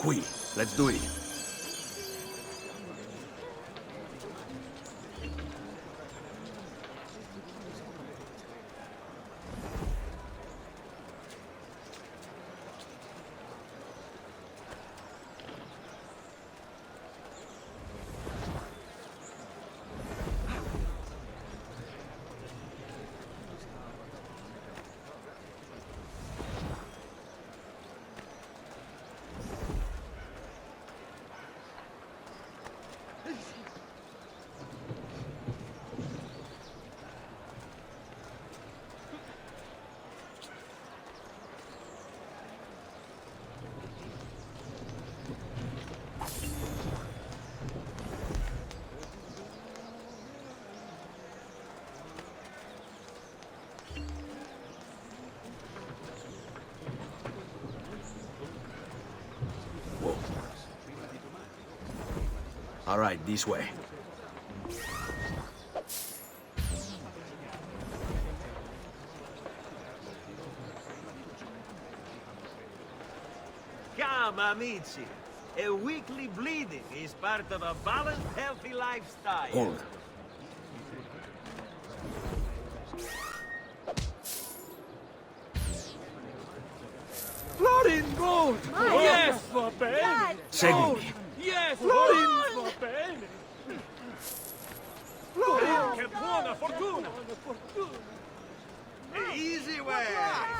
Qui, let's do it. All right, this way. Come, amici. A weekly bleeding is part of a balanced, healthy lifestyle. Hold. Florin gold! Yes, va bene! Seguimi. Yes, Florin va bene! Florin, che buona fortuna! Easy way!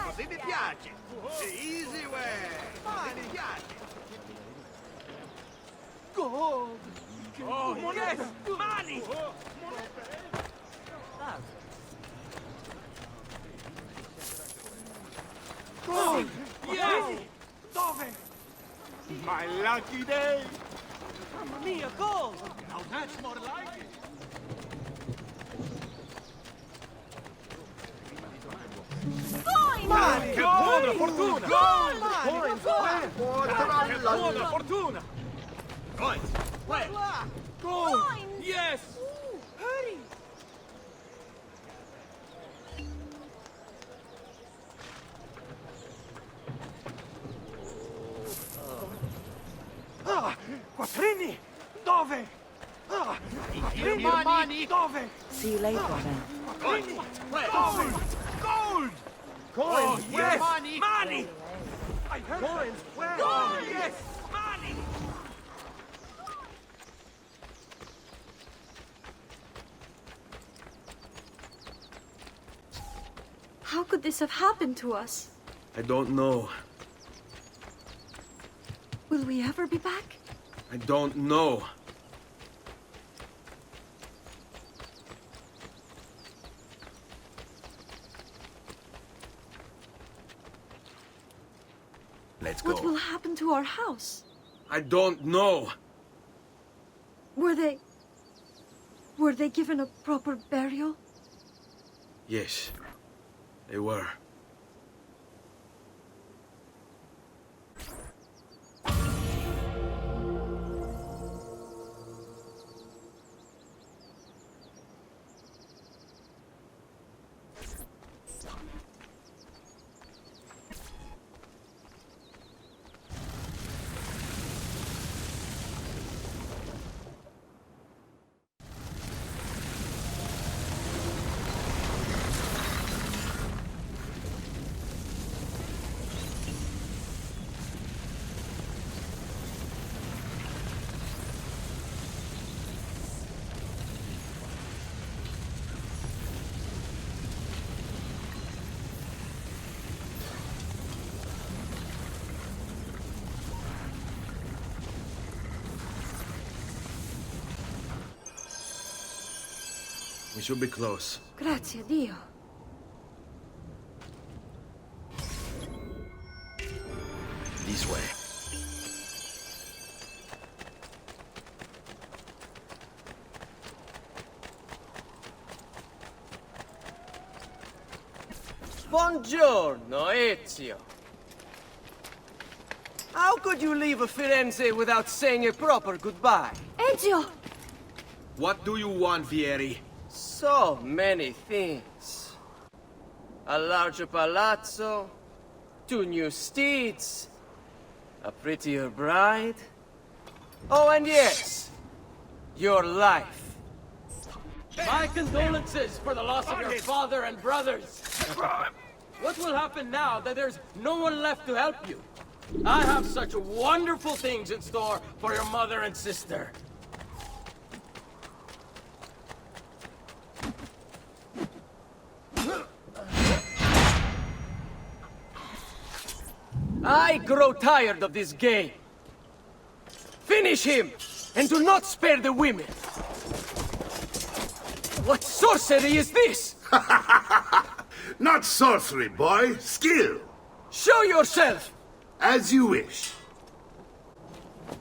Così mi piace! Easy way! Così mi piace! Gold! Oh, yes! Mani! Gold! Yes! Dove? My lucky day! Mamma mia, gold! Now that's more like it! Mani! Che buona fortuna! Gold! Che buona fortuna! Right! Where? Gold! Yes! Hurry! Ah! Quattrini! Dove? Ah! Quattrini! Dove? See you later then. Quattrini! Where? Dove? Gold! Oh, yes! Money! Money! I heard coins! Where? Oh, yes! Money! How could this have happened to us? I don't know. Will we ever be back? I don't know. Let's go. What will happen to our house? I don't know. Were they given a proper burial? Yes, they were. We should be close. Grazie, Dio. This way. Buongiorno, Ezio. How could you leave Firenze without saying a proper goodbye? Ezio! What do you want, Vieri? So many things. A larger palazzo, 2 new steeds, A prettier bride? Oh, and yes, your life. My condolences for the loss of your father and brothers. What will happen now that there's no one left to help you? I have such wonderful things in store for your mother and sister. I grow tired of this game. Finish him, and do not spare the women. What sorcery is this? Not sorcery, boy. Skill. Show yourself! As you wish.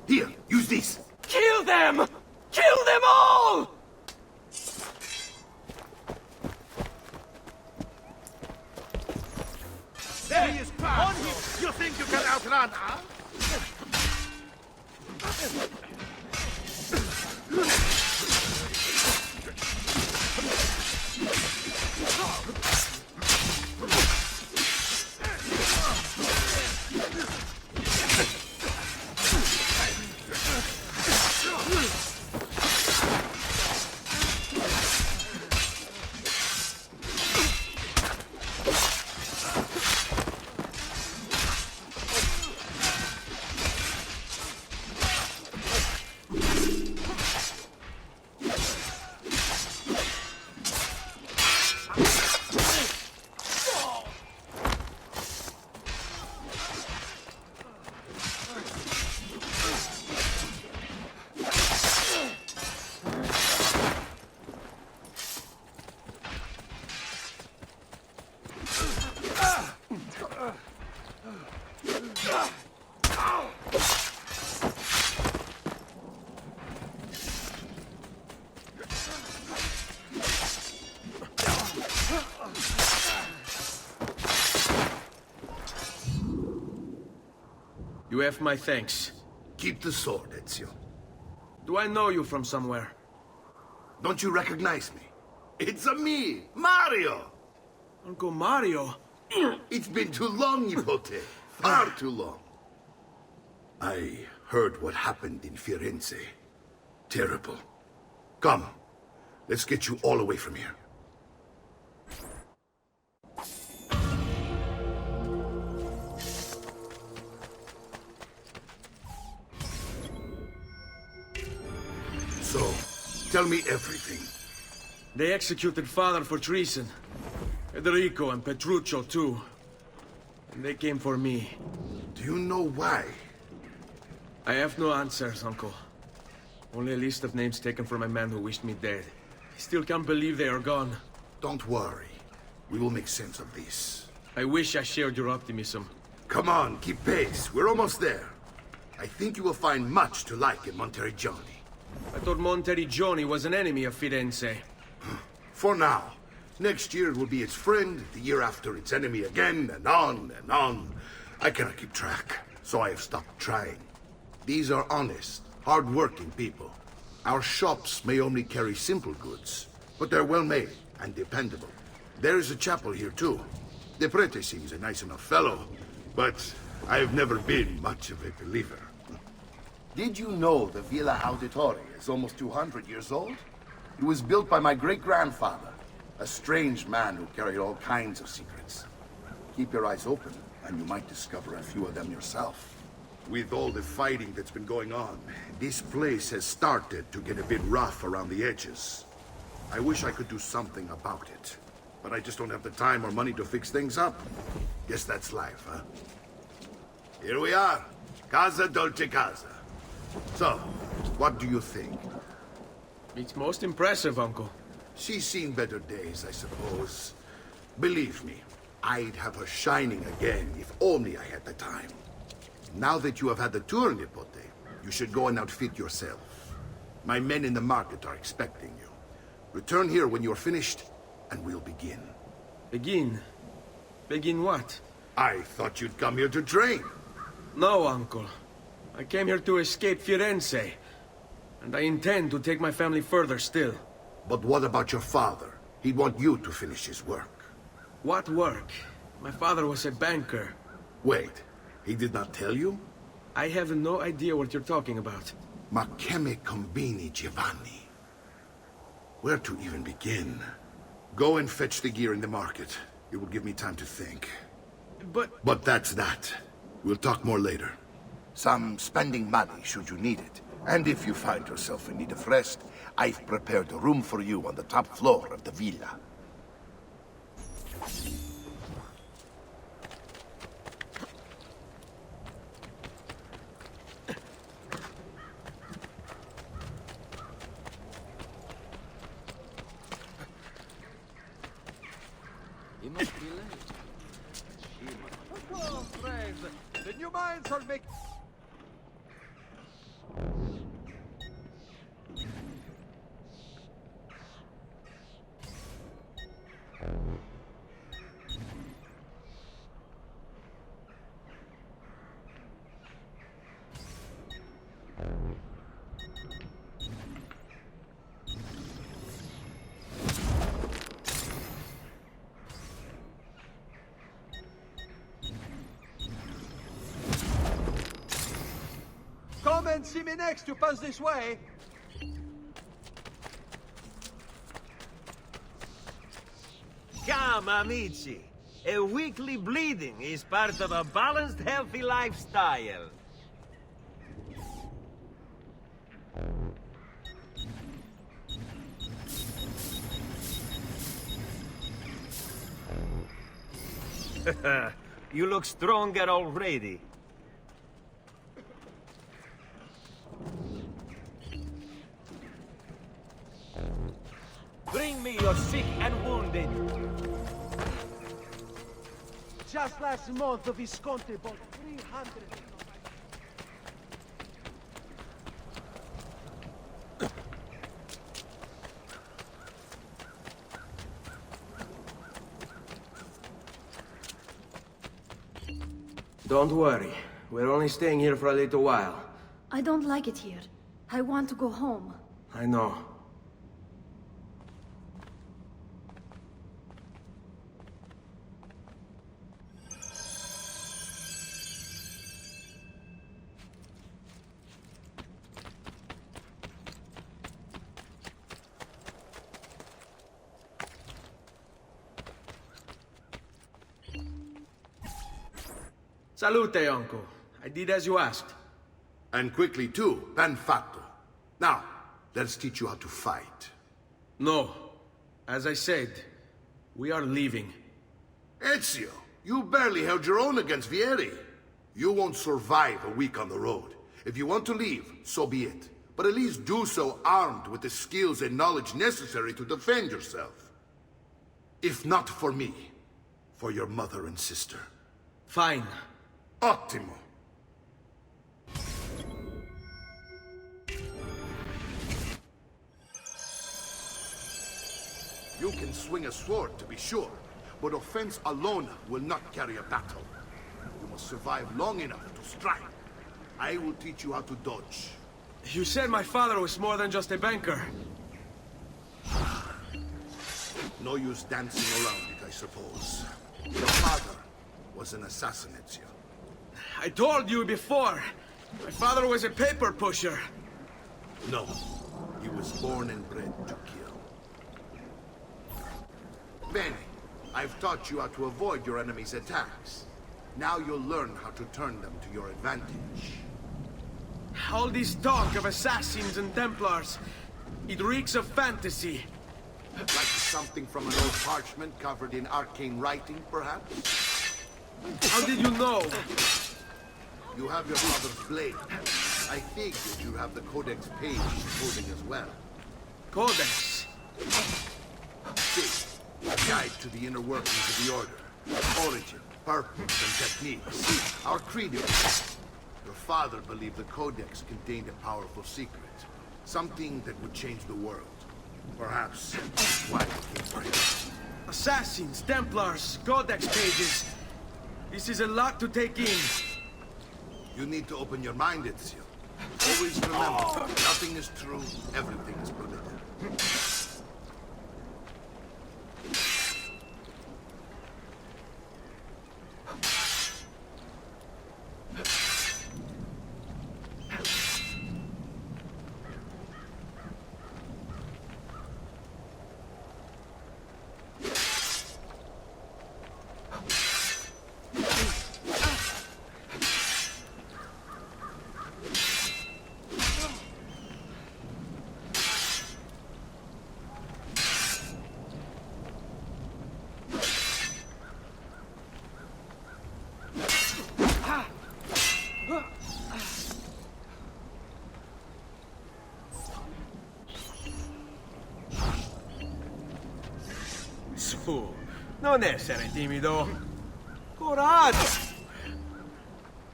Here, use this. Kill them! Kill them all! There he is! On him! You think you can outrun us? You have my thanks. Keep the sword, Ezio. Do I know you from somewhere? Don't you recognize me? It's a me, Mario! Uncle Mario? It's been too long, Nipote. Far too long. I heard what happened in Firenze. Terrible. Come, let's get you all away from here. So, tell me everything. They executed father for treason. Federico and Petruccio too. And they came for me. Do you know why? I have no answers, Uncle. Only a list of names taken from a man who wished me dead. I still can't believe they are gone. Don't worry. We will make sense of this. I wish I shared your optimism. Come on, keep pace. We're almost there. I think you will find much to like in Montreal. I thought Montreal was an enemy of Firenze. For now. Next year it will be its friend, the year after its enemy again, and on and on. I cannot keep track, so I have stopped trying. These are honest, hard-working people. Our shops may only carry simple goods, but they're well-made and dependable. There is a chapel here, too. The prete seems a nice enough fellow, but I have never been much of a believer. Did you know the Villa Auditore is almost 200 years old? It was built by my great-grandfather, a strange man who carried all kinds of secrets. Keep your eyes open, and you might discover a few of them yourself. With all the fighting that's been going on, this place has started to get a bit rough around the edges. I wish I could do something about it, but I just don't have the time or money to fix things up. Guess that's life, huh? Here we are. Casa Dolce Casa. So, what do you think? It's most impressive, Uncle. She's seen better days, I suppose. Believe me, I'd have her shining again if only I had the time. Now that you have had the tour, Nipote, you should go and outfit yourself. My men in the market are expecting you. Return here when you're finished, and we'll begin. Begin? Begin what? I thought you'd come here to train. No, Uncle. I came here to escape Firenze. And I intend to take my family further still. But what about your father? He'd want you to finish his work. What work? My father was a banker. Wait, he did not tell you? I have no idea what you're talking about. Ma che me combini, Giovanni? Where to even begin? Go and fetch the gear in the market. It will give me time to think. But that's that. We'll talk more later. Some spending money should you need it. And if you find yourself in need of rest, I've prepared a room for you on the top floor of the villa. You must be late. Of course, friends. The new mines are making... Come and see me next to pass this way. Come, amici. A weekly bleeding is part of a balanced, healthy lifestyle. You look stronger already. Bring me your sick and wounded. Just last month, the Visconti bought 300. Don't worry. We're only staying here for a little while. I don't like it here. I want to go home. I know. Salute, uncle. I did as you asked. And quickly too, ben fatto. Now, let's teach you how to fight. No. As I said, we are leaving. Ezio, you barely held your own against Vieri. You won't survive a week on the road. If you want to leave, so be it. But at least do so armed with the skills and knowledge necessary to defend yourself. If not for me, for your mother and sister. Fine. Ottimo. You can swing a sword, to be sure, but offense alone will not carry a battle. You must survive long enough to strike. I will teach you how to dodge. You said my father was more than just a banker. No use dancing around it, I suppose. Your father was an assassin, Ezio. I told you before. My father was a paper pusher. No, he was born and bred to kill. Bene, I've taught you how to avoid your enemy's attacks. Now you'll learn how to turn them to your advantage. All this talk of assassins and Templars, it reeks of fantasy. Like something from an old parchment covered in arcane writing, perhaps? How did you know? You have your father's blade. I figured you have the Codex page he's holding as well. Codex? See, a guide to the inner workings of the Order. Origin, purpose, and techniques. Our credo. Your father believed the Codex contained a powerful secret. Something that would change the world. Perhaps that's why it came for him. Assassins, Templars, Codex pages. This is a lot to take in. You need to open your mind, Ezio. Always remember, nothing is true, everything is permitted. Non essere timido. Coraggio!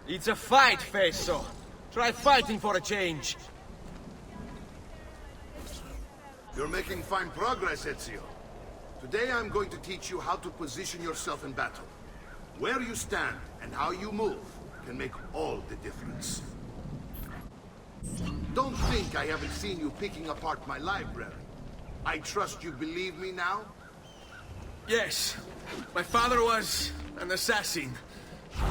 It's a fight, Fesso. Try fighting for a change. You're making fine progress, Ezio. Today I'm going to teach you how to position yourself in battle. Where you stand and how you move can make all the difference. Don't think I haven't seen you picking apart my library. I trust you believe me now? Yes. My father was an assassin.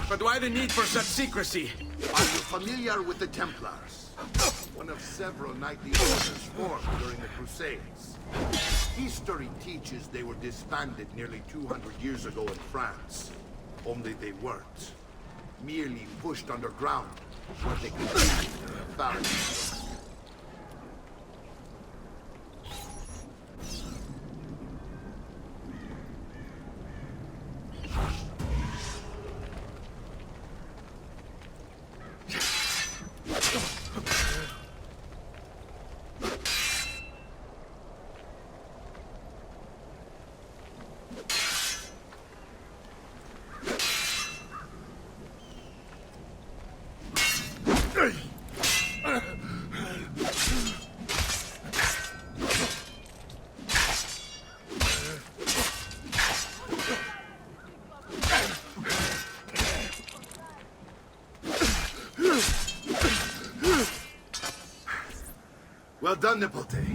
But why the need for such secrecy? Are you familiar with the Templars? One of several knightly orders formed during the Crusades. History teaches they were disbanded nearly 200 years ago in France. Only they weren't. Merely pushed underground, where they could attack their authority. Well done, Nipote.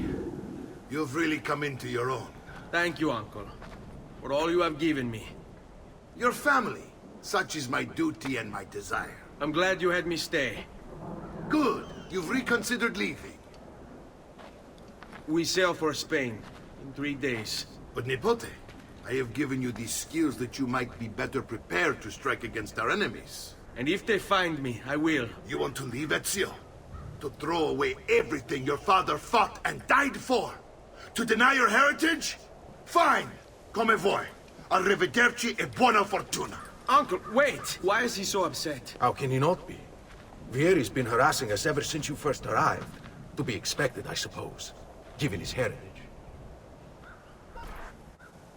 You've really come into your own. Thank you, Uncle, for all you have given me. Your family. Such is my duty and my desire. I'm glad you had me stay. Good. You've reconsidered leaving. We sail for Spain in 3 days. But Nipote, I have given you these skills that you might be better prepared to strike against our enemies. And if they find me, I will. You want to leave, Ezio? To throw away everything your father fought and died for? To deny your heritage? Fine! Come vuoi. Arrivederci e buona fortuna. Uncle, wait! Why is he so upset? How can he not be? Vieri's been harassing us ever since you first arrived. To be expected, I suppose, given his heritage.